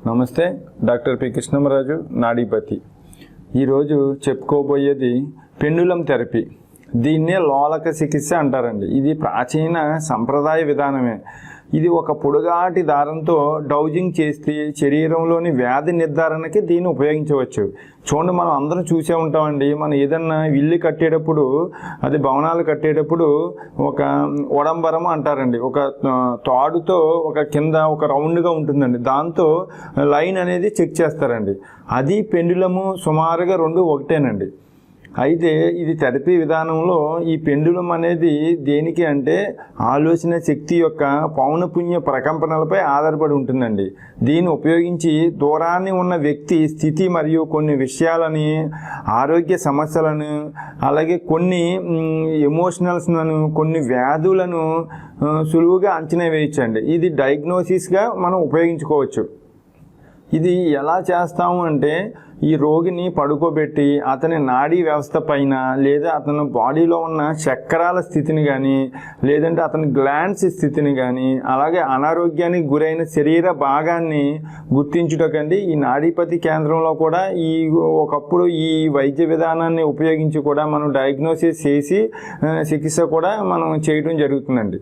నమస్తే, డాక్టర్.P.Krishnam నాడిపతి. ఈరోజు చెప్పుకోబోయేది pendulum therapy. దీన్నే లోలక చికిత్స అంటారండి. ఇది ప్రాచీన సంప్రదాయ విధానమే. ఇది ఒక పొడుగాటి దారంతో డౌజింగ్ చేస్తే శరీరంలోని వ్యాధి నిర్ధారణకి దీన్ని ఉపయోగించవచ్చు. చూడండి, మనం అందరం చూసే ఉంటామండి. మనం ఏదన్నా ఇల్లు కట్టేటప్పుడు, అది భవనాలు కట్టేటప్పుడు ఒక ఒడంబరం అంటారండి. ఒక తాడుతో ఒక కింద ఒక రౌండ్గా ఉంటుందండి. దాంతో లైన్ అనేది చెక్ చేస్తారండి. అది పెండులము సుమారుగా రెండు ఒకటేనండి. అయితే ఇది థెరపీ విధానంలో ఈ పెండులం అనేది దేనికి అంటే ఆలోచన శక్తి యొక్క పౌనపుణ్య ప్రకంపనలపై ఆధారపడి ఉంటుందండి. దీన్ని ఉపయోగించి దూరాన్ని ఉన్న వ్యక్తి స్థితి మరియు కొన్ని విషయాలని, ఆరోగ్య సమస్యలను, అలాగే కొన్ని ఎమోషనల్స్ను, కొన్ని వ్యాధులను సులువుగా అంచనా వేయచ్చండి. ఇది డయాగ్నోసిస్గా మనం ఉపయోగించుకోవచ్చు. ఇది ఎలా చేస్తాము అంటే, ఈ రోగిని పడుకోబెట్టి అతని నాడీ వ్యవస్థ పైన, లేదా అతని బాడీలో ఉన్న చక్రాల స్థితిని కానీ, లేదంటే అతని గ్లాండ్స్ స్థితిని కానీ, అలాగే అనారోగ్యానికి గురైన శరీర భాగాన్ని గుర్తించుటకండి ఈ నాడీపతి కేంద్రంలో కూడా ఒకప్పుడు ఈ వైద్య విధానాన్ని ఉపయోగించి కూడా మనం డయాగ్నోసిస్ చేసి చికిత్స కూడా మనం చేయడం జరుగుతుందండి.